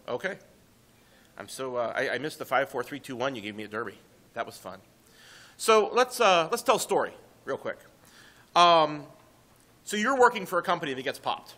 Okay. I'm so I missed the 5, 4, 3, 2, 1. You gave me a derby. That was fun. So let's tell a story real quick. So you're working for a company that gets popped.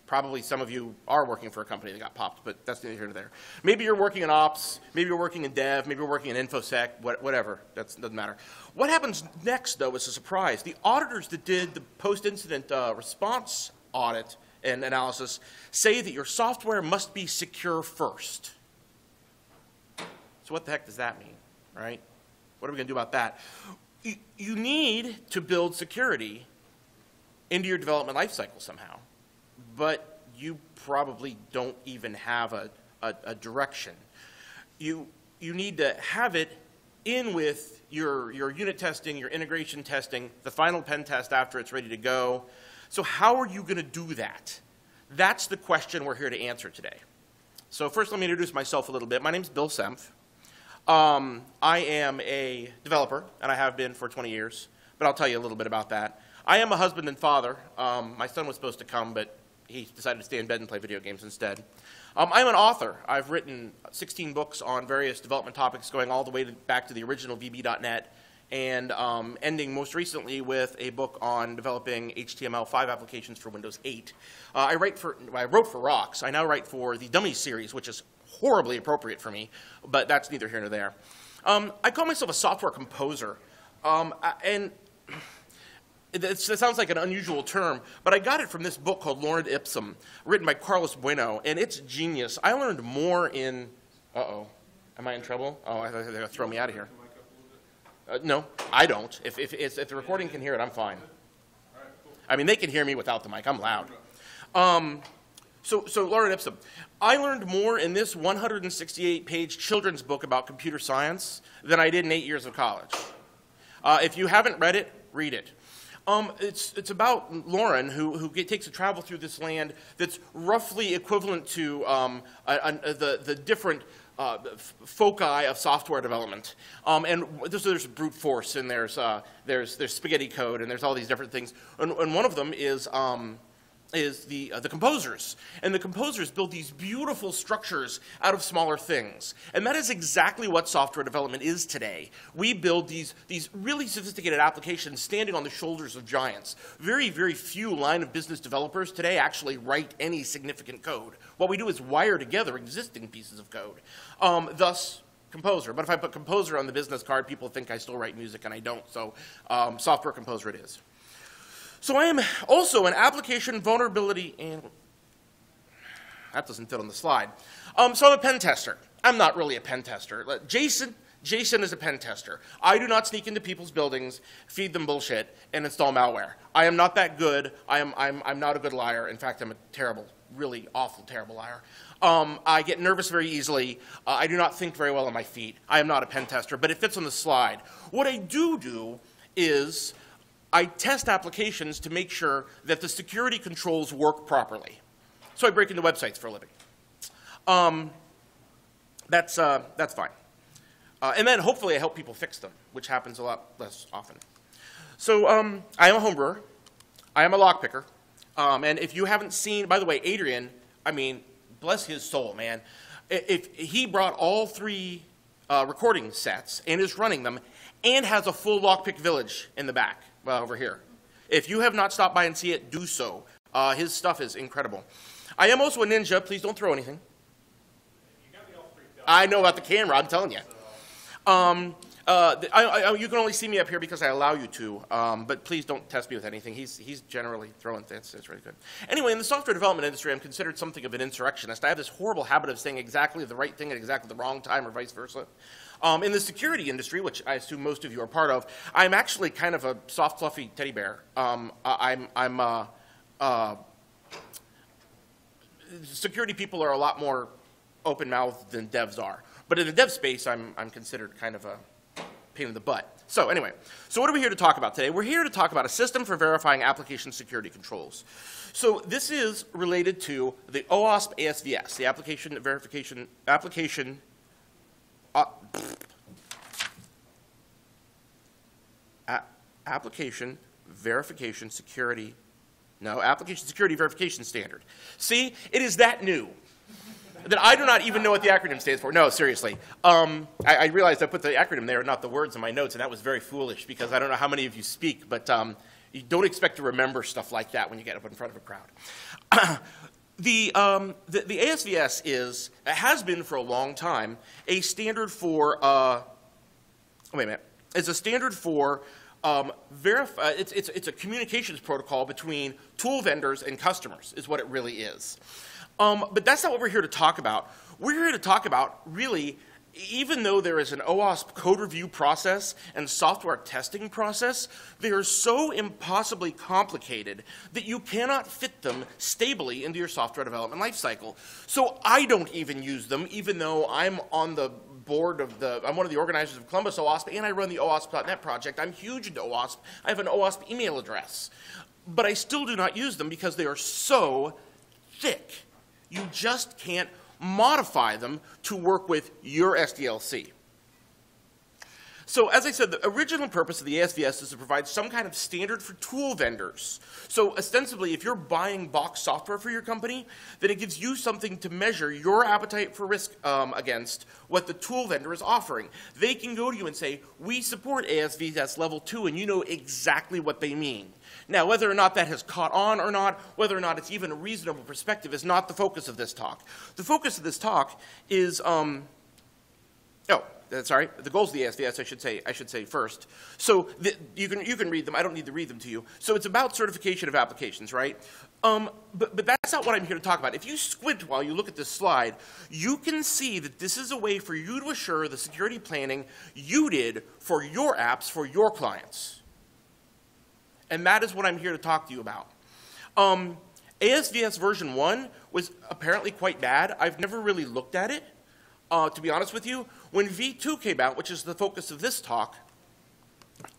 Probably some of you are working for a company that got popped, but that's neither here nor there. Maybe you're working in ops, maybe you're working in dev, maybe you're working in InfoSec, whatever. That doesn't matter. What happens next, though, is a surprise. The auditors that did the post-incident response audit and analysis say that your software must be secure first. So what the heck does that mean, right? What are we going to do about that? You need to build security into your development lifecycle somehow, but you probably don't even have a direction. You need to have it in with your unit testing, your integration testing, the final pen test after it's ready to go. So how are you going to do that? That's the question we're here to answer today. So first let me introduce myself a little bit. My name is Bill Sempf. I am a developer, and I have been for 20 years, but I'll tell you a little bit about that. I am a husband and father. My son was supposed to come, but he decided to stay in bed and play video games instead. I'm an author. I've written 16 books on various development topics going all the way back to the original VB.NET and ending most recently with a book on developing HTML5 applications for Windows 8. I wrote for ROX. I now write for the Dummies series, which is horribly appropriate for me, but that's neither here nor there. I call myself a software composer, and it sounds like an unusual term, but I got it from this book called Lorem Ipsum, written by Carlos Bueno, and it's genius. I learned more in, uh-oh, am I in trouble? Oh, I thought they were going to throw me out of here. No, I don't. If the recording can hear it, I'm fine. I mean, they can hear me without the mic. I'm loud. So Lorem Ipsum. I learned more in this 168-page children's book about computer science than I did in 8 years of college. If you haven't read it, read it. It's about Lauren, who takes a travel through this land that's roughly equivalent to the different foci of software development. And there's brute force, and there's spaghetti code, and there's all these different things. And one of them is the composers. And the composers build these beautiful structures out of smaller things. And that is exactly what software development is today. We build these really sophisticated applications standing on the shoulders of giants. Very, very few line of business developers today actually write any significant code. What we do is wire together existing pieces of code. Thus, composer. But if I put composer on the business card, people think I still write music, and I don't. So software composer it is. So I am also an application vulnerability and that doesn't fit on the slide. So I'm a pen tester. I'm not really a pen tester. Jason is a pen tester. I do not sneak into people's buildings, feed them bullshit, and install malware. I am not that good. I'm not a good liar. In fact, I'm a terrible, really awful, terrible liar. I get nervous very easily. I do not think very well on my feet. I am not a pen tester, but it fits on the slide. What I do is I test applications to make sure that the security controls work properly. So I break into websites for a living. That's fine. And then hopefully I help people fix them, which happens a lot less often. So I am a home brewer. I am a lockpicker. And if you haven't seen, by the way, Adrian, I mean, bless his soul, man. If he brought all 3 recording sets and is running them and has a full lockpick village in the back. Well, over here. If you have not stopped by and see it, do so. His stuff is incredible. I am also a ninja. Please don't throw anything. You got me all freaked out. I know about the camera. I'm telling you. You can only see me up here because I allow you to. But please don't test me with anything. He's generally throwing things. It's really good. Anyway, in the software development industry, I'm considered something of an insurrectionist. I have this horrible habit of saying exactly the right thing at exactly the wrong time, or vice versa. In the security industry, which I assume most of you are part of, I'm actually kind of a soft, fluffy teddy bear. Security people are a lot more open-mouthed than devs are. But in the dev space, I'm considered kind of a pain in the butt. So anyway, so what are we here to talk about today? We're here to talk about a system for verifying application security controls. So this is related to the OWASP ASVS, the application verification application security verification standard. See, it is that new. that I do not even know what the acronym stands for. No, seriously. I realized I put the acronym there, not the words in my notes, and that was very foolish because I don't know how many of you speak, but you don't expect to remember stuff like that when you get up in front of a crowd. The ASVS has been for a long time a standard for, wait a minute, it's a standard for it's a communications protocol between tool vendors and customers is what it really is. But that's not what we're here to talk about. We're here to talk about, really, even though there is an OWASP code review process and software testing process, they are so impossibly complicated that you cannot fit them stably into your software development lifecycle. So I don't even use them, even though I'm on the board of I'm one of the organizers of Columbus OWASP, and I run the OWASP.net project. I'm huge into OWASP. I have an OWASP email address. But I still do not use them because they are so thick. You just can't modify them to work with your SDLC. So as I said, the original purpose of the ASVS is to provide some kind of standard for tool vendors. So ostensibly, if you're buying box software for your company, then it gives you something to measure your appetite for risk against what the tool vendor is offering. They can go to you and say, we support ASVS level 2, and you know exactly what they mean. Now, whether or not that has caught on or not, whether or not it's even a reasonable perspective is not the focus of this talk. The focus of this talk is, the goals of the ASVS, I should say first. So you can read them. I don't need to read them to you. So it's about certification of applications, right? But that's not what I'm here to talk about. If you squint while you look at this slide, you can see that this is a way for you to assure the security planning you did for your apps, for your clients. And that is what I'm here to talk to you about. ASVS version 1 was apparently quite bad. I've never really looked at it, to be honest with you. When V2 came out, which is the focus of this talk,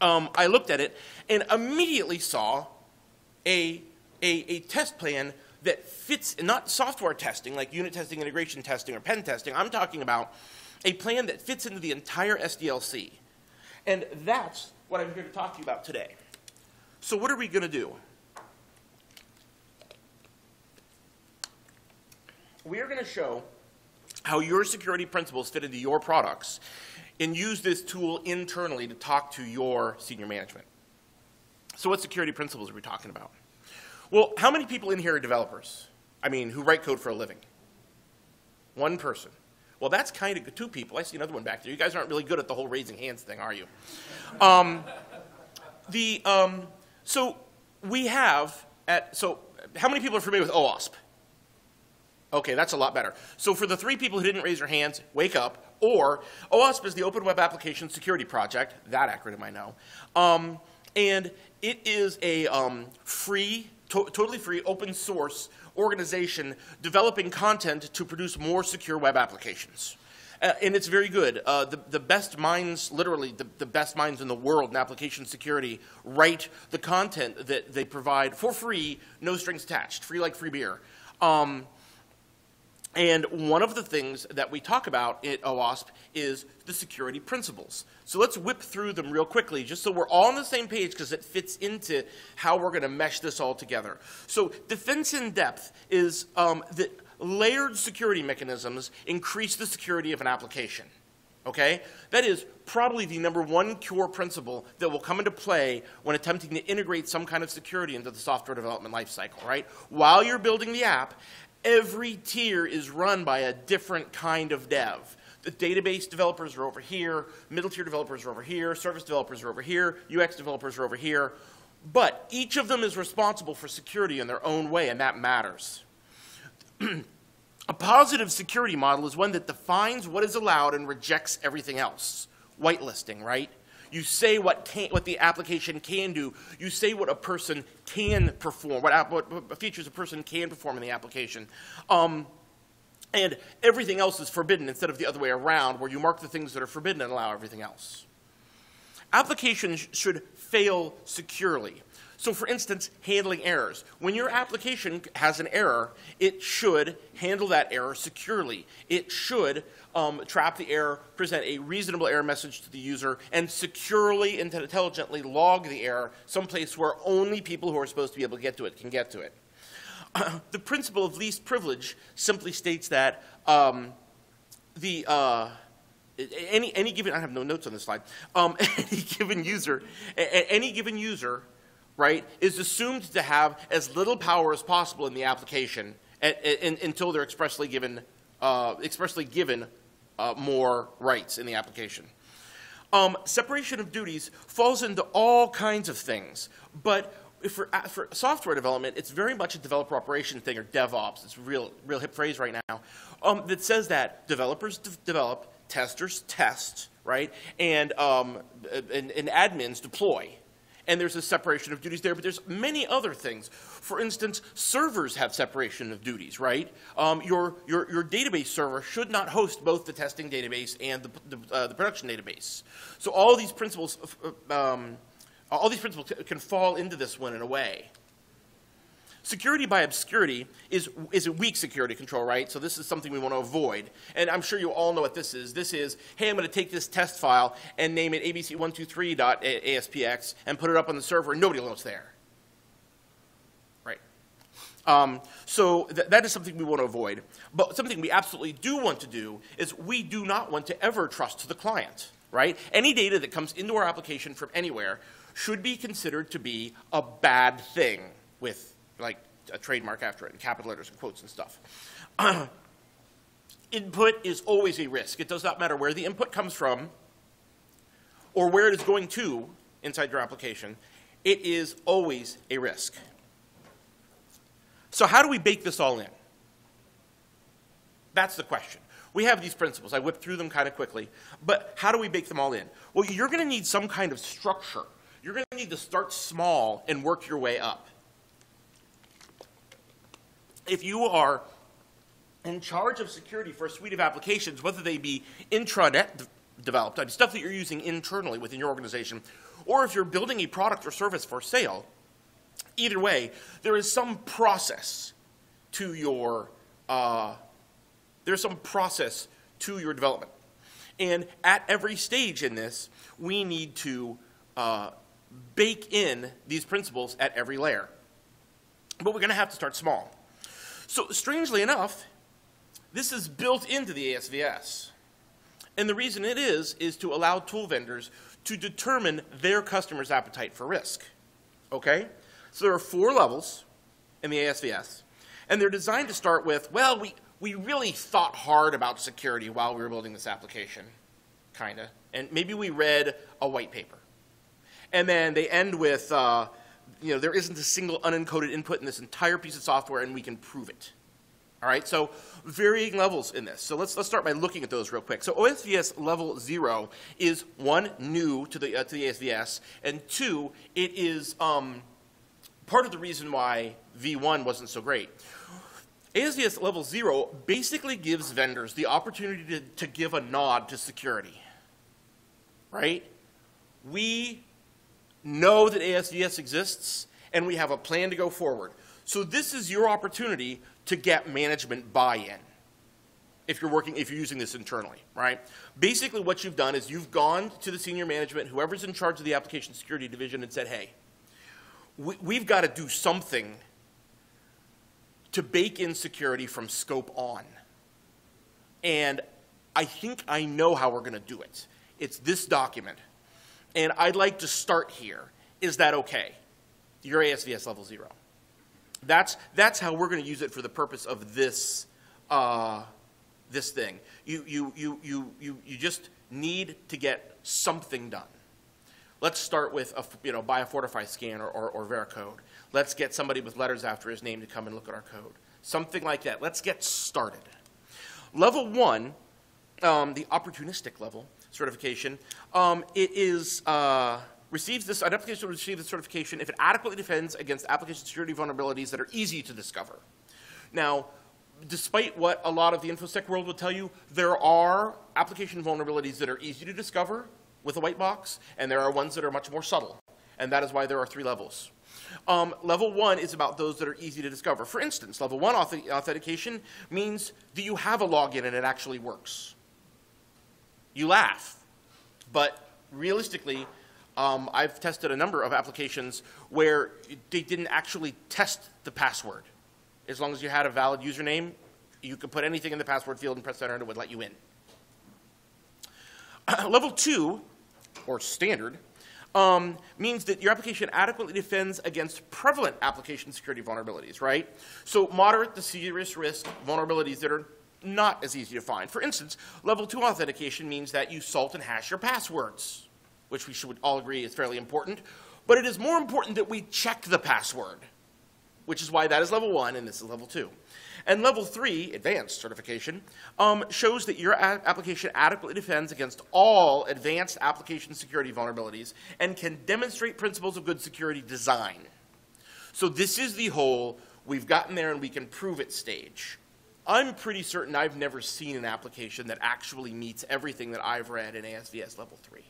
I looked at it and immediately saw a test plan that fits, not software testing, like unit testing, integration testing, or pen testing. I'm talking about a plan that fits into the entire SDLC. And that's what I'm here to talk to you about today. So what are we going to do? We are going to show how your security principles fit into your products and use this tool internally to talk to your senior management. So what security principles are we talking about? Well, how many people in here are developers? I mean, who write code for a living? One person. Well, that's kind of 2 people. I see another one back there. You guys aren't really good at the whole raising hands thing, are you? So we have, so how many people are familiar with OWASP? Okay, that's a lot better. So for the 3 people who didn't raise their hands, wake up. Or OWASP is the Open Web Application Security Project. That acronym I know. And it is a free, totally free, open source organization developing content to produce more secure web applications. And it's very good. The best minds, literally the best minds in the world in application security, write the content that they provide for free, no strings attached, free like free beer. And one of the things that we talk about at OWASP is the security principles. So let's whip through them real quickly, just so we're all on the same page, because it fits into how we're going to mesh this all together. So defense in depth is that layered security mechanisms increase the security of an application. Okay? That is probably the #1 core principle that will come into play when attempting to integrate some kind of security into the software development lifecycle, right? While you're building the app, every tier is run by a different kind of dev. The database developers are over here, middle tier developers are over here, service developers are over here, UX developers are over here. But each of them is responsible for security in their own way, and that matters. A positive security model is one that defines what is allowed and rejects everything else. Whitelisting, right? You say what the application can do. You say what a person can perform, what features a person can perform in the application. And everything else is forbidden instead of the other way around, where you mark the things that are forbidden and allow everything else. Applications should fail securely. So for instance, handling errors. When your application has an error, it should handle that error securely. It should trap the error, present a reasonable error message to the user, and securely and intelligently log the error someplace where only people who are supposed to be able to get to it can get to it. The principle of least privilege simply states that any given, I have no notes on this slide, any given user, right, is assumed to have as little power as possible in the application until they're expressly given more rights in the application. Separation of duties falls into all kinds of things, but for software development, it's very much a developer operation thing, or DevOps. It's a real hip phrase right now, that says that developers develop, testers test, right, and admins deploy. And there's a separation of duties there, but there's many other things. For instance, servers have separation of duties, right? Your database server should not host both the testing database and the production database. So all these principles can fall into this one in a way. Security by obscurity is a weak security control, right? So this is something we want to avoid. And I'm sure you all know what this is. This is, hey, I'm going to take this test file and name it abc123.aspx and put it up on the server, and nobody will know it's there. Right? So that is something we want to avoid. But something we absolutely do want to do is we do not want to ever trust the client, right? Any data that comes into our application from anywhere should be considered to be a bad thing with like a trademark after it, and capital letters and quotes and stuff. Input is always a risk. It does not matter where the input comes from or where it is going to inside your application. It is always a risk. So how do we bake this all in? That's the question. We have these principles. I whipped through them kind of quickly. But how do we bake them all in? Well, you're going to need some kind of structure. You're going to need to start small and work your way up. If you are in charge of security for a suite of applications, whether they be intranet developed, stuff that you're using internally within your organization, or if you're building a product or service for sale, either way, there is some process to your development. And at every stage in this, we need to bake in these principles at every layer. But we're going to have to start small. So strangely enough, this is built into the ASVS. And the reason it is to allow tool vendors to determine their customers' appetite for risk. Okay? So there are 4 levels in the ASVS. And they're designed to start with, well, we really thought hard about security while we were building this application, kind of. And maybe we read a white paper. And then they end with, there isn't a single unencoded input in this entire piece of software, and we can prove it. All right, so varying levels in this. So let's start by looking at those real quick. So OSVS level 0 is 1, new to the ASVS, and 2, it is part of the reason why V1 wasn't so great. ASVS level 0 basically gives vendors the opportunity to give a nod to security. Right? We know that ASVS exists, and we have a plan to go forward. So this is your opportunity to get management buy-in if you're using this internally, right? Basically what you've done is you've gone to the senior management, whoever's in charge of the application security division, and said, hey, we've got to do something to bake in security from scope on. And I think I know how we're going to do it. It's this document. And I'd like to start here. Is that okay? Your ASVS level 0. That's how we're going to use it for the purpose of this this thing. You just need to get something done. Let's start with buy a Fortify scan or Veracode. Let's get somebody with letters after his name to come and look at our code. Something like that. Let's get started. Level 1, the opportunistic level certification, it is receives this. An application will receive this certification if it adequately defends against application security vulnerabilities that are easy to discover. Now, despite what a lot of the InfoSec world will tell you, there are application vulnerabilities that are easy to discover with a white box, and there are ones that are much more subtle, and that is why there are 3 levels. Level 1 is about those that are easy to discover. For instance, level 1 authentication means that you have a login and it actually works. You laugh, but realistically, I've tested a number of applications where they didn't actually test the password. As long as you had a valid username, you could put anything in the password field and press enter and it would let you in. Level 2, or standard, means that your application adequately defends against prevalent application security vulnerabilities, right? So moderate to serious risk vulnerabilities that are not as easy to find. For instance, level 2 authentication means that you salt and hash your passwords, which we should all agree is fairly important. But it is more important that we check the password, which is why that is level 1 and this is level 2. And level 3, advanced certification, shows that your application adequately defends against all advanced application security vulnerabilities and can demonstrate principles of good security design. So this is the whole, we've gotten there and we can prove it stage. I'm pretty certain I've never seen an application that actually meets everything that I've read in ASVS level 3.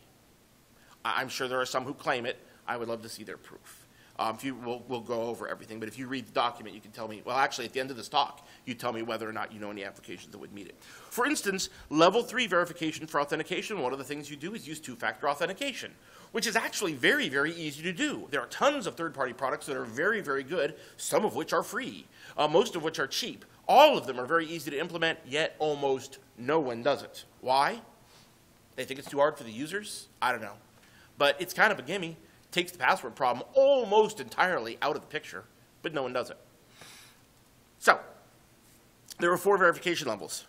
I'm sure there are some who claim it. I would love to see their proof. We'll go over everything, but if you read the document, you can tell me, well, actually, at the end of this talk, you tell me whether or not you know any applications that would meet it. For instance, level 3 verification for authentication, one of the things you do is use two-factor authentication, which is actually very, very easy to do. There are tons of third-party products that are very, very good, some of which are free, most of which are cheap. All of them are very easy to implement, yet almost no one does it. Why? They think it's too hard for the users? I don't know. But it's kind of a gimme. Takes the password problem almost entirely out of the picture, but no one does it. So there are 4 verification levels.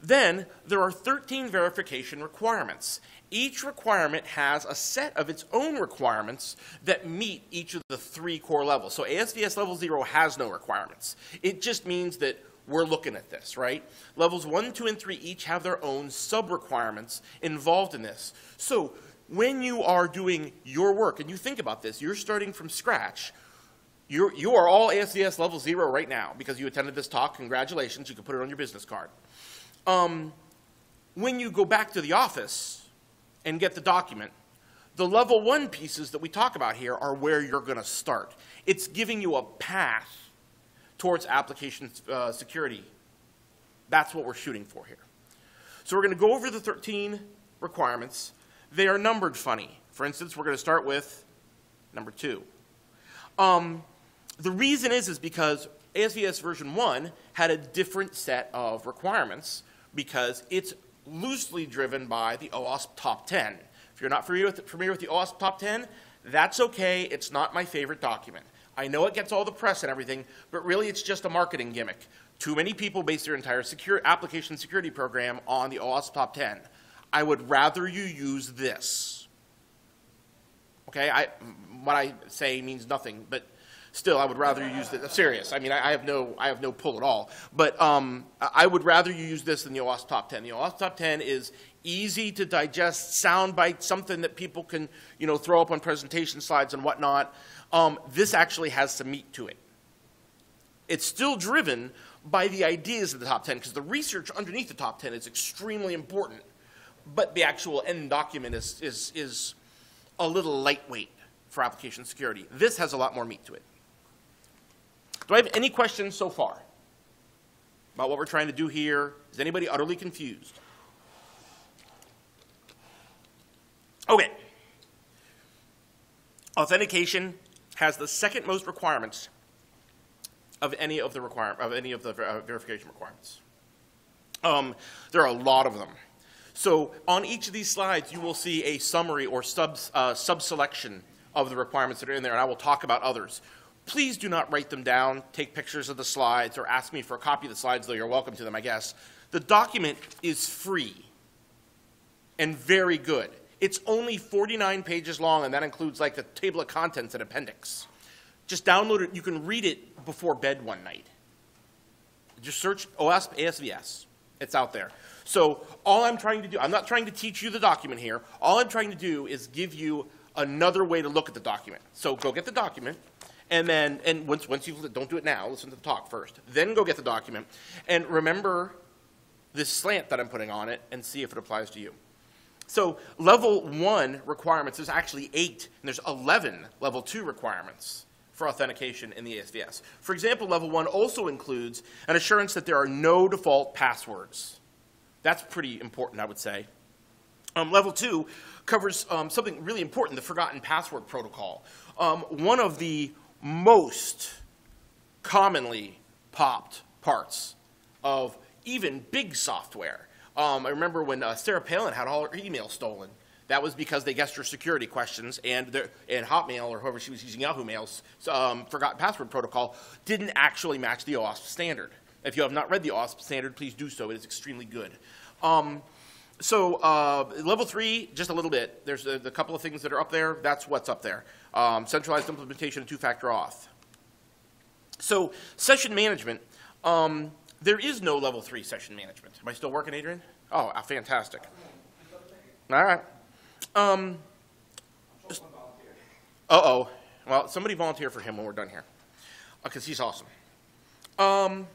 Then there are 13 verification requirements. Each requirement has a set of its own requirements that meet each of the 3 core levels. So ASVS level 0 has no requirements. It just means that we're looking at this, right? Levels 1, 2, and 3 each have their own sub-requirements involved in this. So when you are doing your work, and you think about this, you're starting from scratch, you are all ASVS level 0 right now because you attended this talk. Congratulations, you can put it on your business card. When you go back to the office and get the document, the level 1 pieces that we talk about here are where you're going to start. It's giving you a path towards application security. That's what we're shooting for here. So we're going to go over the 13 requirements. They are numbered funny. For instance, we're going to start with number 2. The reason is because ASVS version 1 had a different set of requirements because it's loosely driven by the OWASP top 10. If you're not familiar with the OWASP top 10, that's okay. It's not my favorite document. I know it gets all the press and everything, but really it's just a marketing gimmick. Too many people base their entire application security program on the OWASP top 10. I would rather you use this. Okay, what I say means nothing, but still, I would rather you use this. I'm serious. I mean, I have no pull at all. But I would rather you use this than the OWASP top 10. The OWASP top 10 is easy to digest, soundbite, something that people can, throw up on presentation slides and whatnot. This actually has some meat to it. It's still driven by the ideas of the top 10 because the research underneath the top 10 is extremely important. But the actual end document is a little lightweight for application security. This has a lot more meat to it. Do I have any questions so far about what we're trying to do here? Is anybody utterly confused? Okay. Authentication has the second most requirements of any of the verification requirements. There are a lot of them. So on each of these slides, you will see a summary or sub-selection of the requirements that are in there, and I will talk about others. Please do not write them down, take pictures of the slides, or ask me for a copy of the slides, though you're welcome to them, I guess. The document is free and very good. It's only 49 pages long, and that includes like the table of contents and appendix. Just download it. You can read it before bed one night. Just search OWASP ASVS. It's out there. So all I'm trying to do, I'm not trying to teach you the document here. All I'm trying to do is give you another way to look at the document. So go get the document, and then once you don't do it now, listen to the talk first. Then go get the document, and remember this slant that I'm putting on it, and see if it applies to you. So level 1 requirements, there's actually 8, and there's 11 level 2 requirements for authentication in the ASVS. For example, level 1 also includes an assurance that there are no default passwords. That's pretty important, I would say. Level 2 covers something really important, the forgotten password protocol. One of the most commonly popped parts of even big software. I remember when Sarah Palin had all her emails stolen. That was because they guessed her security questions, and Hotmail, or whoever she was using, Yahoo Mail's forgotten password protocol, didn't actually match the OAuth standard. If you have not read the OAuth standard, please do so. It is extremely good. Level 3, just a little bit. There's a couple of things that are up there. That's what's up there. Centralized implementation and two-factor auth. So session management, there is no level 3 session management. Am I still working, Adrian? Oh, fantastic. All right. Uh-oh. Well, somebody volunteer for him when we're done here, because he's awesome. Level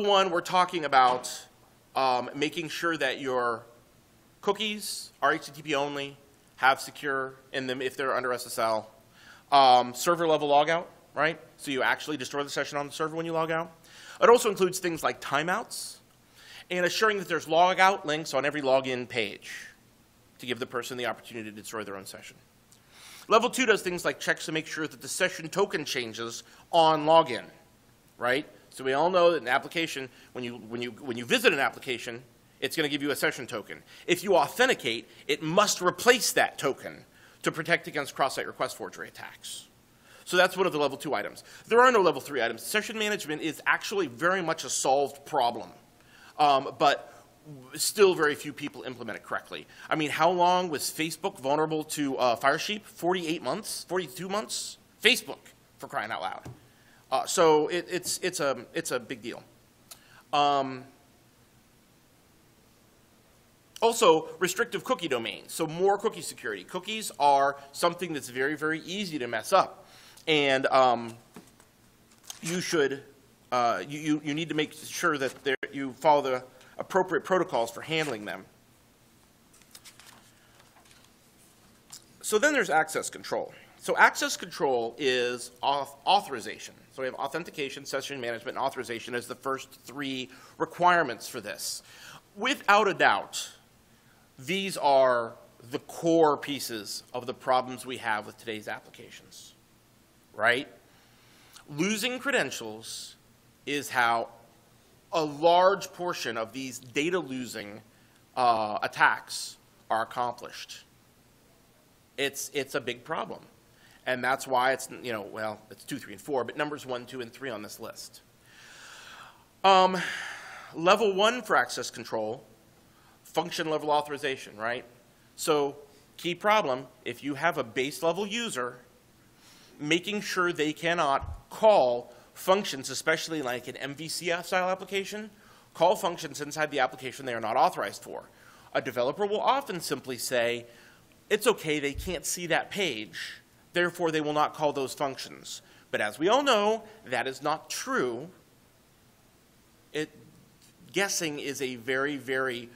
1, we're talking about making sure that your cookies are HTTP only, have secure in them if they're under SSL. Server level logout, right? So you actually destroy the session on the server when you log out. It also includes things like timeouts and assuring that there's logout links on every login page to give the person the opportunity to destroy their own session. Level 2 does things like checks to make sure that the session token changes on login, right? So we all know that an application, when you visit an application, it's going to give you a session token. If you authenticate, it must replace that token to protect against cross-site request forgery attacks. So that's one of the level 2 items. There are no level 3 items. Session management is actually very much a solved problem, but still very few people implement it correctly. I mean, how long was Facebook vulnerable to Firesheep? 48 months? 42 months? Facebook, for crying out loud. So it's a big deal. Also, restrictive cookie domains, so more cookie security. Cookies are something that's very, very easy to mess up. And you should, you need to make sure that you follow the appropriate protocols for handling them. So then there's access control. So access control is authorization. So we have authentication, session management, and authorization as the first 3 requirements for this. Without a doubt, these are the core pieces of the problems we have with today's applications, right? Losing credentials is how a large portion of these data losing attacks are accomplished. It's a big problem. And that's why it's, well, it's 2, 3, and 4, but numbers 1, 2, and 3 on this list. Level 1 for access control, function level authorization, right? So key problem, if you have a base level user, making sure they cannot call functions, especially like an MVC style application, call functions inside the application they are not authorized for. A developer will often simply say, it's okay, they can't see that page, therefore they will not call those functions. But as we all know, that is not true. Guessing is a very, very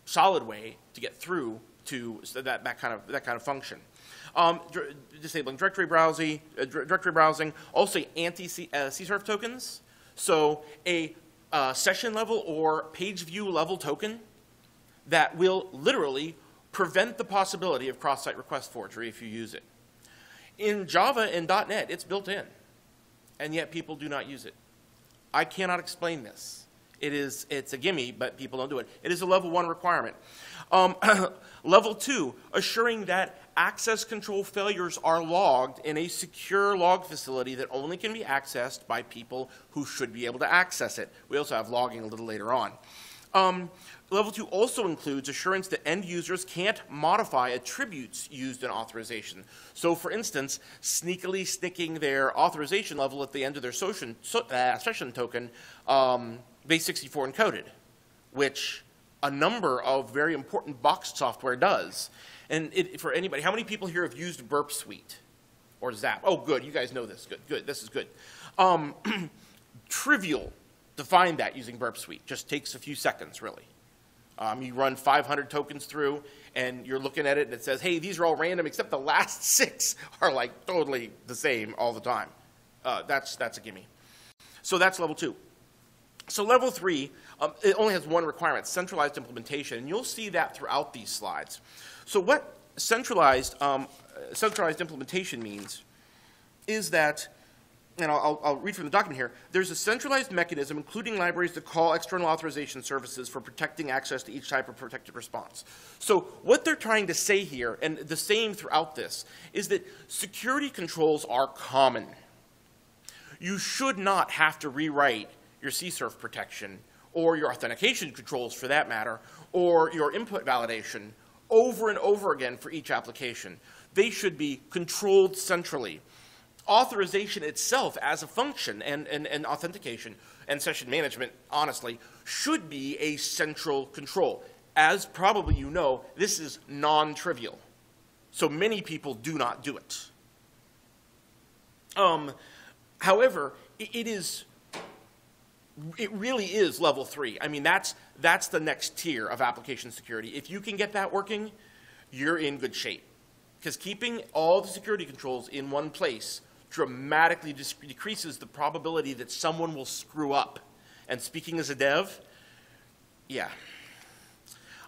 solid way to get through to that kind of function. Disabling directory browsing, also anti-CSRF tokens. So a session level or page view level token that will literally prevent the possibility of cross-site request forgery if you use it. In Java and .NET, it's built in, and yet people do not use it. I cannot explain this. It's a gimme, but people don't do it. It is a level 1 requirement. Level 2, assuring that access control failures are logged in a secure log facility that only can be accessed by people who should be able to access it. We also have logging a little later on. Level 2 also includes assurance that end users can't modify attributes used in authorization. So, for instance, sneakily sticking their authorization level at the end of their session token base64 encoded, which a number of very important boxed software does. And for anybody, how many people here have used Burp Suite or Zap? Oh, good. You guys know this. Good. Good. This is good. Trivial to find that using Burp Suite. Just takes a few seconds, really. You run 500 tokens through, and you're looking at it, and it says, hey, these are all random, except the last 6 are like totally the same all the time. That's a gimme. So that's level 2. So level 3, it only has one requirement, centralized implementation, and you'll see that throughout these slides. So what centralized implementation means is that, and I'll read from the document here, there's a centralized mechanism, including libraries, to call external authorization services for protecting access to each type of protected response. So what they're trying to say here, and the same throughout this, is that security controls are common. You should not have to rewrite your CSRF protection, or your authentication controls for that matter, or your input validation over and over again for each application. They should be controlled centrally. Authorization itself as a function and authentication and session management, honestly, should be a central control. As probably you know, this is non-trivial. So many people do not do it. However, it really is level 3. I mean, that's the next tier of application security. If you can get that working, you're in good shape. Because keeping all the security controls in one place dramatically decreases the probability that someone will screw up. And speaking as a dev, yeah.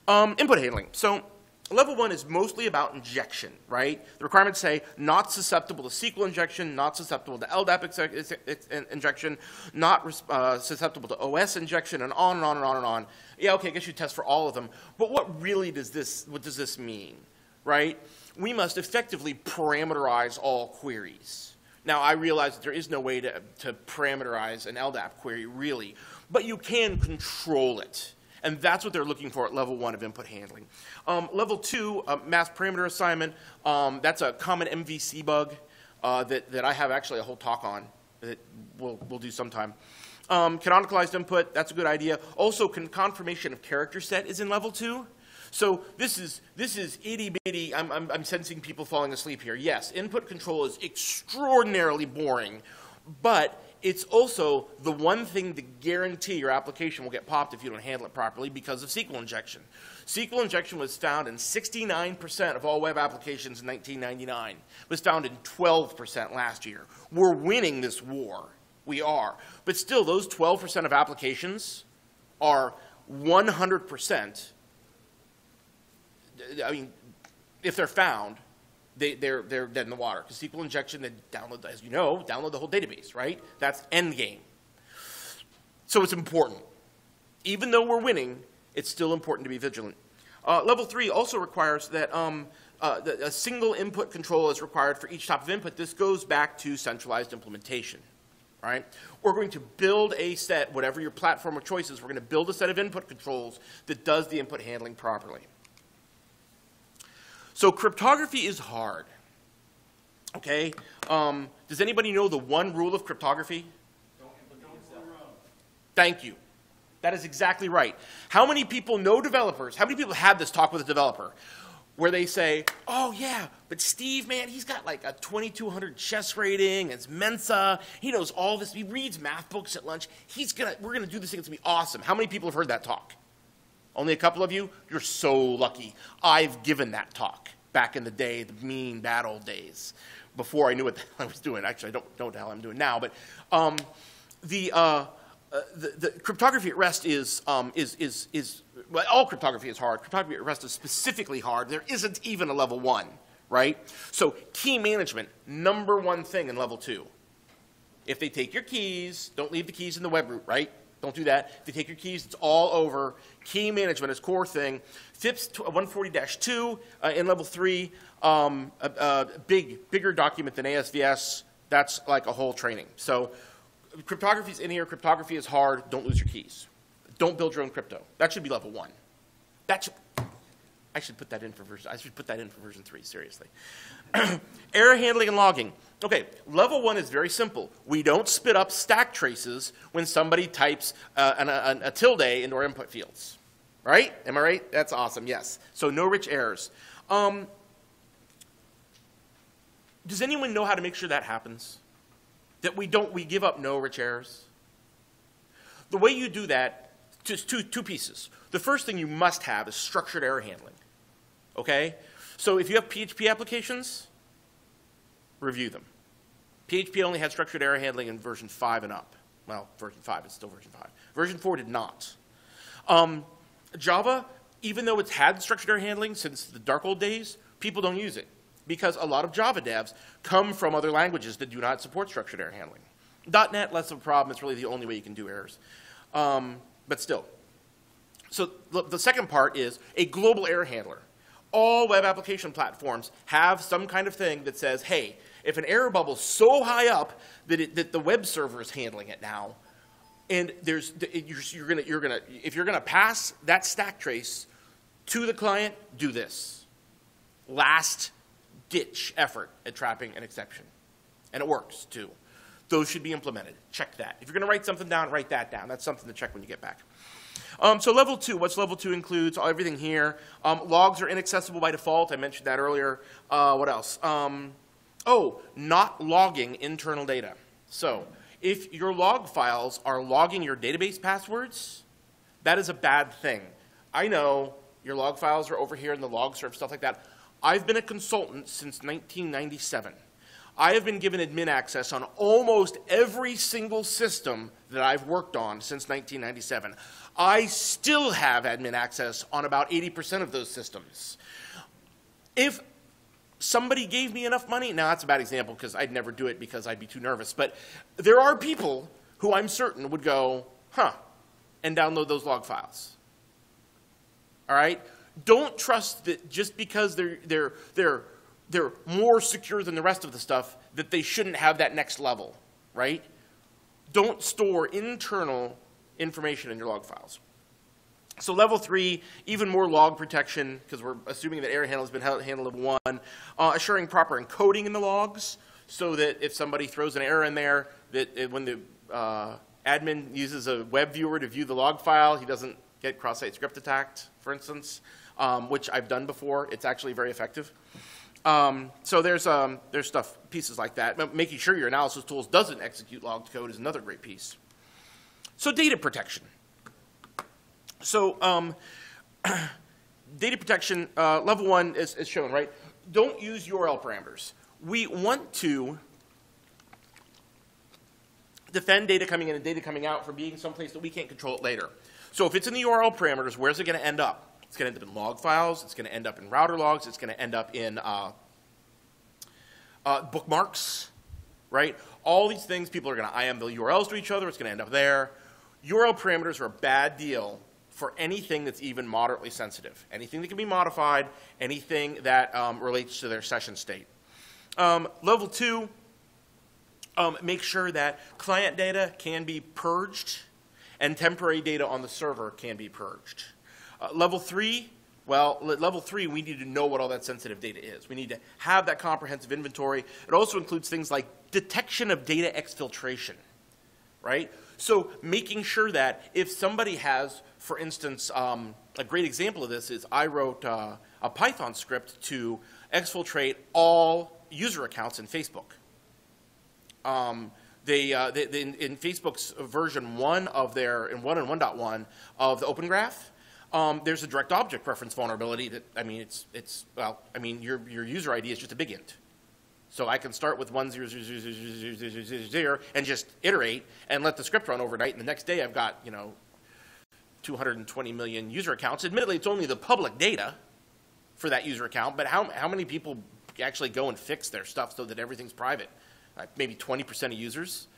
Input handling. So level 1 is mostly about injection, right? The requirements say not susceptible to SQL injection, not susceptible to LDAP injection, not susceptible to OS injection, and on and on and on and on. Yeah, okay, I guess you test for all of them. But what does this mean, right? We must effectively parameterize all queries. Now, I realize that there is no way to parameterize an LDAP query, really, but you can control it. And that's what they're looking for at level 1 of input handling. Level 2, mass parameter assignment, that's a common MVC bug that I have actually a whole talk on that we'll do sometime. Canonicalized input, that's a good idea. Also, confirmation of character set is in level 2. So this is itty bitty. I'm sensing people falling asleep here. Yes, input control is extraordinarily boring, but it's also the one thing to guarantee your application will get popped if you don't handle it properly because of SQL injection. SQL injection was found in 69% of all web applications in 1999. It was found in 12% last year. We're winning this war. We are. But still, those 12% of applications are 100%. I mean, if they're found, they're dead in the water. Because SQL injection, they download, as you know, download the whole database, right? That's end game. So it's important. Even though we're winning, it's still important to be vigilant. Level 3 also requires that a single input control is required for each type of input. This goes back to centralized implementation, right? We're going to build a set, whatever your platform of choice is, we're going to build a set of input controls that does the input handling properly. So cryptography is hard, okay? Does anybody know the one rule of cryptography? Thank you. That is exactly right. How many people know developers? How many people had this talk with a developer where they say, oh, yeah, but Steve, man, he's got like a 2200 chess rating, it's Mensa, he knows all this, he reads math books at lunch, we're going to do this thing, it's going to be awesome. How many people have heard that talk? Only a couple of you? You're so lucky. I've given that talk back in the day, the mean, bad old days, before I knew what the hell I was doing. Actually, I don't know what the hell I'm doing now. But the cryptography at rest is well, all cryptography is hard. Cryptography at rest is specifically hard. There isn't even a level 1, right? So key management, #1 thing in level 2. If they take your keys, don't leave the keys in the web root, right? Don't do that. If they take your keys, it's all over. Key management is core thing. FIPS 140-2 in level 3, a bigger document than ASVS. That's like a whole training. So cryptography is in here. Cryptography is hard. Don't lose your keys. Don't build your own crypto. That should be level 1. I should put that in for version 3, seriously. Error handling and logging. Okay, level 1 is very simple. We don't spit up stack traces when somebody types a tilde into our input fields. Right? Am I right? That's awesome, yes. So no rich errors. Does anyone know how to make sure that happens? That we give up no rich errors? The way you do that, just two pieces. The first thing you must have is structured error handling. Okay? So if you have PHP applications, review them. PHP only had structured error handling in version 5 and up. Well, version 5 is still version 5. Version 4 did not. Java, even though it's had structured error handling since the dark old days, people don't use it. because a lot of Java devs come from other languages that do not support structured error handling. .NET, less of a problem. It's really the only way you can do errors. But still. So the second part is a global error handler. All web application platforms have some kind of thing that says, hey, if an error bubble's so high up that the web server is handling it now, and if you're gonna pass that stack trace to the client, do this. Last ditch effort at trapping an exception. And it works too. Those should be implemented. Check that. If you're gonna write something down, write that down. That's something to check when you get back. So level 2, what's level 2 includes? Everything here. Logs are inaccessible by default. I mentioned that earlier. What else? Not logging internal data. So if your log files are logging your database passwords, that is a bad thing. I know your log files are over here in the log serve, stuff like that. I've been a consultant since 1997. I have been given admin access on almost every single system that I've worked on since 1997. I still have admin access on about 80% of those systems. If somebody gave me enough money, now that's a bad example because I'd never do it because I'd be too nervous, but there are people who I'm certain would go, and download those log files. All right? Don't trust that just because they're more secure than the rest of the stuff that they shouldn't have that next level, right? Don't store internal information in your log files. So level 3, even more log protection, because we're assuming that error handling has been handled level 1. Assuring proper encoding in the logs, so that if somebody throws an error in there, that when the admin uses a web viewer to view the log file, he doesn't get cross-site script attacked, for instance, which I've done before. It's actually very effective. So there's stuff, pieces like that. Making sure your analysis tools doesn't execute logged code is another great piece. So data protection. So data protection, level 1 is shown, right? Don't use URL parameters. We want to defend data coming in and data coming out from being someplace that we can't control it later. So if it's in the URL parameters, where's it going to end up? It's going to end up in log files. It's going to end up in router logs. It's going to end up in bookmarks, right? All these things, people are going to IM the URLs to each other. It's going to end up there. URL parameters are a bad deal for anything that's even moderately sensitive. Anything that can be modified, anything that relates to their session state. Level 2, make sure that client data can be purged and temporary data on the server can be purged. Level 3, level 3, we need to know what all that sensitive data is. We need to have that comprehensive inventory. It also includes things like detection of data exfiltration, right? So making sure that if somebody has, for instance, a great example of this is I wrote a Python script to exfiltrate all user accounts in Facebook. In Facebook's version 1 of their, in 1 and 1.1 of the Open Graph, there's a direct object reference vulnerability that, your user ID is just a big int. So I can start with 1000000 and just iterate and let the script run overnight, and the next day I've got, 220 million user accounts. Admittedly, it's only the public data for that user account, but how many people actually go and fix their stuff so that everything's private? Maybe 20% of users.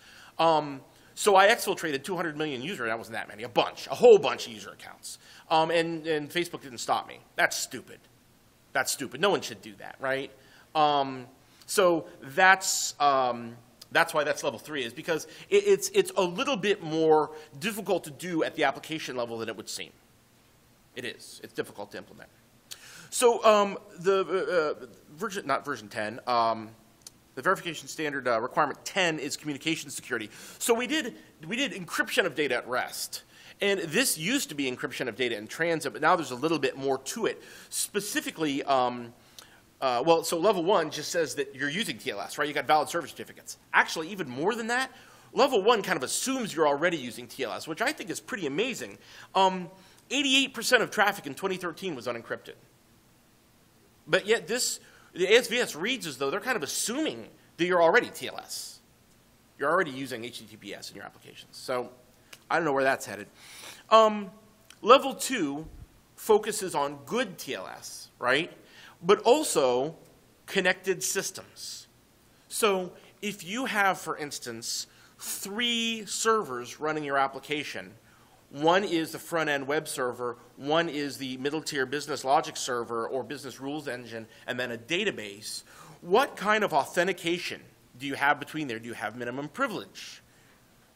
So I exfiltrated 200 million users, that wasn't that many, a whole bunch of user accounts. And Facebook didn't stop me. That's stupid. That's stupid. No one should do that, right? So that's why that's level 3 is because it's a little bit more difficult to do at the application level than it would seem. It is. It's difficult to implement. So version 10, the verification standard requirement 10 is communication security. So we did encryption of data at rest. And this used to be encryption of data in transit, but now there's a little bit more to it. Specifically, so level 1 just says that you're using TLS, right? You got valid service certificates. Actually, even more than that, level 1 kind of assumes you're already using TLS, which I think is pretty amazing. 88% of traffic in 2013 was unencrypted. But yet the ASVS reads as though they're kind of assuming that you're already TLS. You're already using HTTPS in your applications. So I don't know where that's headed. Level 2 focuses on good TLS, right? But also connected systems. So if you have, for instance, 3 servers running your application, one is the front-end web server, one is the middle-tier business logic server or business rules engine, and then a database, what kind of authentication do you have between there? Do you have minimum privilege?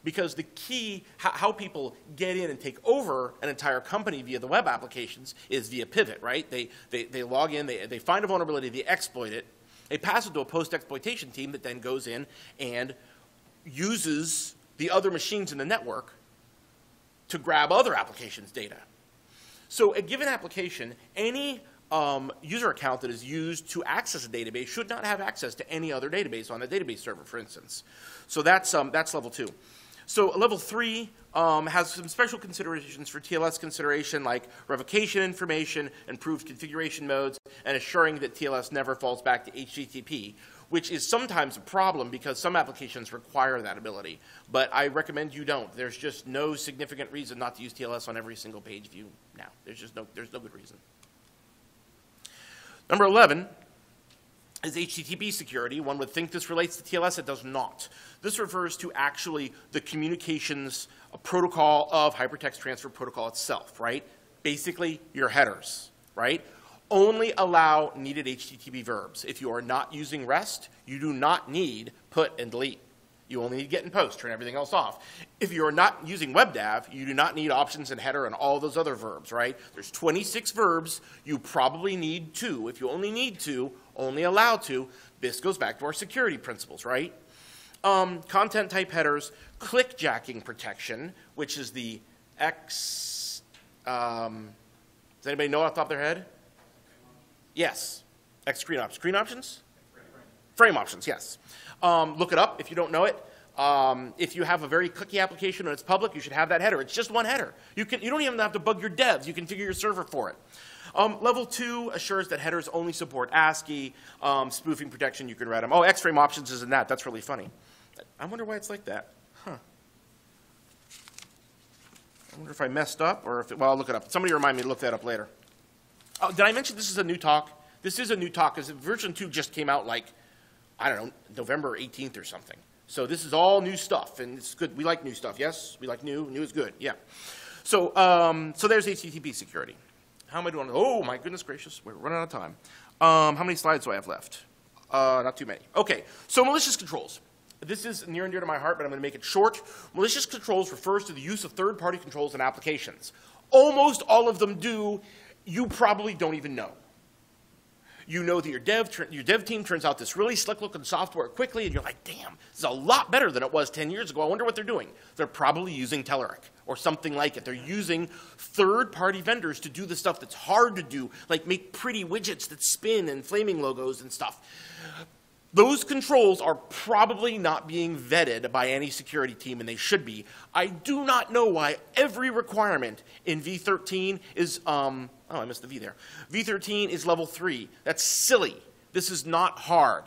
Because the key, how people get in and take over an entire company via the web applications is via pivot, right? They log in, they find a vulnerability, they exploit it, they pass it to a post-exploitation team that then goes in and uses the other machines in the network to grab other applications' data. So a given application, any user account that is used to access a database should not have access to any other database on the database server, for instance. So that's level 2. So level 3 has some special considerations for TLS consideration, like revocation information, improved configuration modes, and assuring that TLS never falls back to HTTP, which is sometimes a problem because some applications require that ability. But I recommend you don't. There's just no significant reason not to use TLS on every single page view now. There's no good reason. Number 11 is HTTP security. One would think this relates to TLS. It does not. This refers to actually the communications protocol of hypertext transfer protocol itself, right? Basically, your headers, right? Only allow needed HTTP verbs. If you are not using REST, you do not need put and delete. You only need get and post, turn everything else off. If you are not using WebDAV, you do not need options and header and all those other verbs, right? There's 26 verbs. You probably need 2. If you only need 2, only allow 2, this goes back to our security principles, right? Content type headers, clickjacking protection, which is the X, does anybody know off the top of their head? Yes, X screen options. Screen options? Frame options, yes. Look it up if you don't know it. If you have a very clicky application and it's public, you should have that header. It's just one header. You don't even have to bug your devs. You configure your server for it. Level 2 assures that headers only support ASCII. Spoofing protection, you can write them. Oh, X-frame options is in that. That's really funny. I wonder why it's like that. Huh. I wonder if I messed up or if well, I'll look it up. Somebody remind me to look that up later. Oh, did I mention this is a new talk? This is a new talk because version 2 just came out like, I don't know, November 18th or something. So this is all new stuff, and it's good. We like new stuff, yes? We like new. New is good, yeah. So, so there's HTTP security. How am I doing? Oh, my goodness gracious. We're running out of time. How many slides do I have left? Not too many. Okay, so malicious controls. This is near and dear to my heart, but I'm going to make it short. Malicious controls refers to the use of third-party controls in applications. Almost all of them do. You probably don't even know. You know that your dev team turns out this really slick-looking software quickly, and you're like, damn, this is a lot better than it was 10 years ago. I wonder what they're doing. They're probably using Telerik or something like it. They're using third-party vendors to do the stuff that's hard to do, like make pretty widgets that spin and flaming logos and stuff. Those controls are probably not being vetted by any security team, and they should be. I do not know why every requirement in V13 is, oh, I missed the V there. V13 is level 3. That's silly. This is not hard.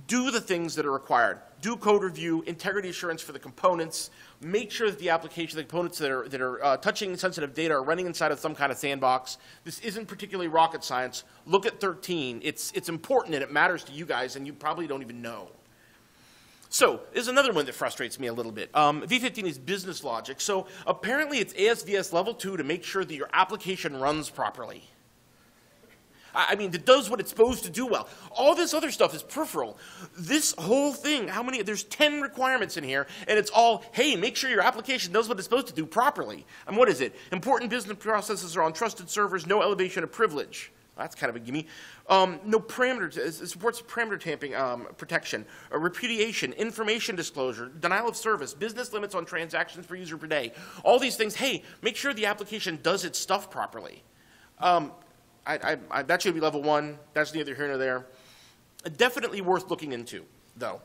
Do the things that are required. Do code review, integrity assurance for the components. Make sure that the application, the components that are touching sensitive data are running inside of some kind of sandbox. This isn't particularly rocket science. Look at 13. It's important and it matters to you guys, and you probably don't even know. So there's another one that frustrates me a little bit. V15 is business logic. So apparently it's ASVS level 2 to make sure that your application runs properly. I mean, it does what it's supposed to do well. All this other stuff is peripheral. This whole thing, there's 10 requirements in here, and it's all, hey, make sure your application does what it's supposed to do properly. And what is it? Important business processes are on trusted servers, no elevation of privilege. That's kind of a gimme. No parameters, it supports parameter tamping protection, repudiation, information disclosure, denial of service, business limits on transactions per user per day. All these things, hey, make sure the application does its stuff properly. That should be level 1. That's neither here nor there. Definitely worth looking into, though.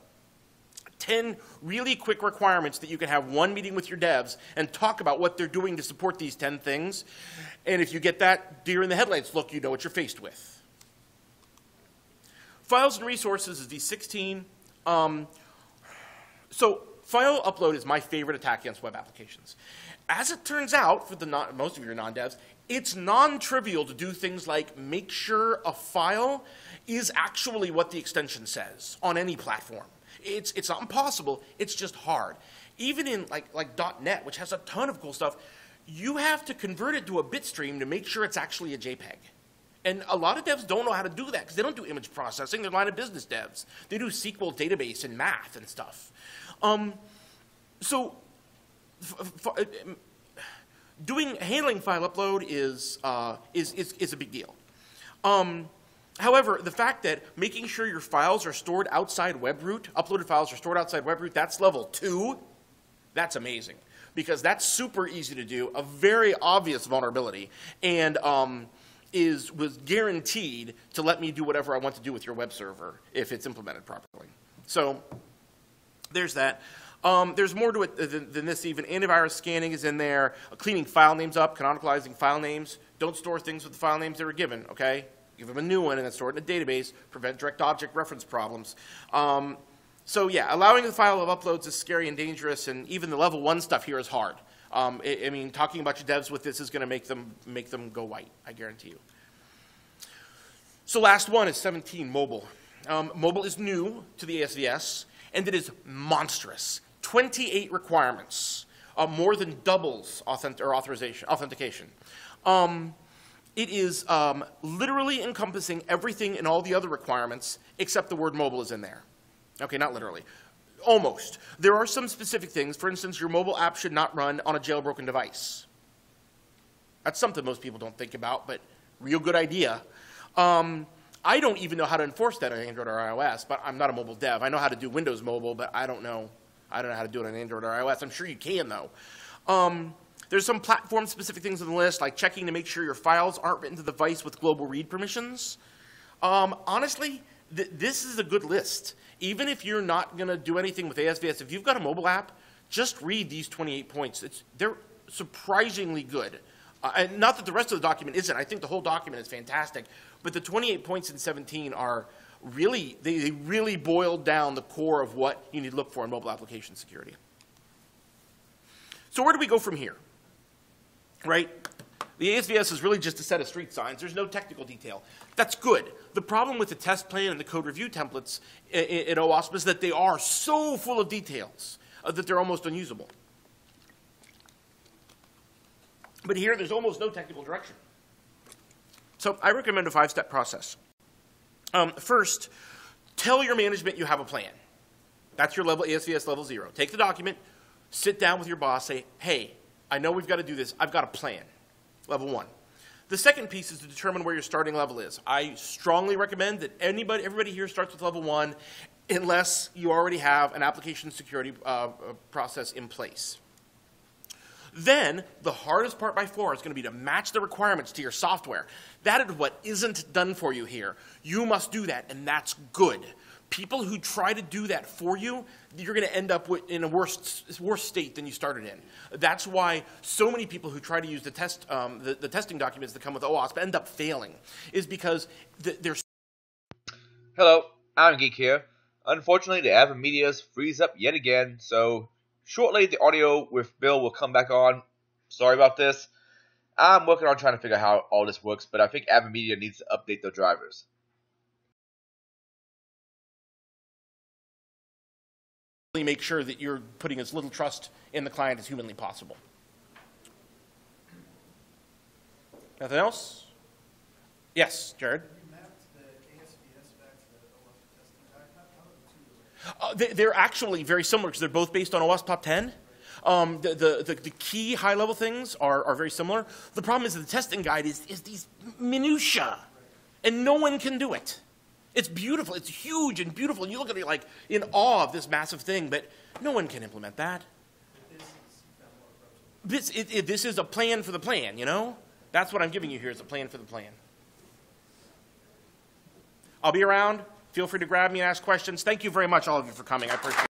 10 really quick requirements that you can have one meeting with your devs and talk about what they're doing to support these 10 things. And if you get that deer in the headlights look, you know what you're faced with. Files and resources is V16. So file upload is my favorite attack against web applications. As it turns out, for most of your non-devs, It's non-trivial to do things like make sure a file is actually what the extension says on any platform. It's not impossible, it's just hard. Even in like .NET, which has a ton of cool stuff, you have to convert it to a bit stream to make sure it's actually a JPEG. And a lot of devs don't know how to do that because they don't do image processing. They're line of business devs. They do SQL database and math and stuff. Handling file upload is a big deal. However, the fact that making sure your files are stored outside webroot, uploaded files are stored outside webroot, that's level 2. That's amazing because that's super easy to do, a very obvious vulnerability, and was guaranteed to let me do whatever I want to do with your web server if it's implemented properly. So there's that. There's more to it than this even. Antivirus scanning is in there. Cleaning file names up, canonicalizing file names. Don't store things with the file names they were given, okay? Give them a new one and then store it in a database. Prevent direct object reference problems. So yeah, allowing the file of uploads is scary and dangerous, and even the level 1 stuff here is hard. I mean, talking about your devs with this is going to make them go white, I guarantee you. So last one is 17, mobile. Mobile is new to the ASDS, and it is monstrous. 28 requirements, more than doubles authentication. It is literally encompassing everything in all the other requirements except the word mobile is in there. Okay, not literally. Almost. There are some specific things. For instance, your mobile app should not run on a jailbroken device. That's something most people don't think about, but real good idea. I don't even know how to enforce that on Android or iOS, but I'm not a mobile dev. I know how to do Windows Mobile, but I don't know how to do it on Android or iOS. I'm sure you can, though. There's some platform-specific things on the list, like checking to make sure your files aren't written to the device with global read permissions. Honestly, this is a good list. Even if you're not going to do anything with ASVS, if you've got a mobile app, just read these 28 points. They're surprisingly good. And not that the rest of the document isn't. I think the whole document is fantastic. But the 28 points in 17 are really, they really boiled down the core of what you need to look for in mobile application security. So where do we go from here? Right? The ASVS is really just a set of street signs. There's no technical detail. That's good. The problem with the test plan and the code review templates in OWASP is that they are so full of details that they're almost unusable. But here, there's almost no technical direction. So I recommend a 5-step process. First, tell your management you have a plan. That's your level, ASVS level 0. Take the document, sit down with your boss, say, hey, I know we've got to do this. I've got a plan. Level 1. The second piece is to determine where your starting level is. I strongly recommend that everybody here starts with level 1 unless you already have an application security process in place. Then, the hardest part by far is going to be to match the requirements to your software. That is what isn't done for you here. You must do that, and that's good. People who try to do that for you, you're going to end up in a worse state than you started in. That's why so many people who try to use the testing documents that come with OWASP end up failing, is because they're... Hello, I'm Geek here. Unfortunately, the admin media's freeze up yet again, so shortly the audio with Bill will come back on. Sorry about this. I'm working on trying to figure out how all this works, but I think admin media needs to update their drivers. Make sure that you're putting as little trust in the client as humanly possible. Nothing else? Yes, Jared? You mapped the ASVS back to the OWASP testing guide. They're actually very similar because they're both based on OWASP Top 10. The key high-level things are very similar. The problem is that the testing guide is these minutiae, and no one can do it. It's beautiful. It's huge and beautiful, and you look at it like in awe of this massive thing, but no one can implement that. This is a plan for the plan, you know? That's what I'm giving you here is a plan for the plan. I'll be around. Feel free to grab me and ask questions. Thank you very much, all of you, for coming. I appreciate it.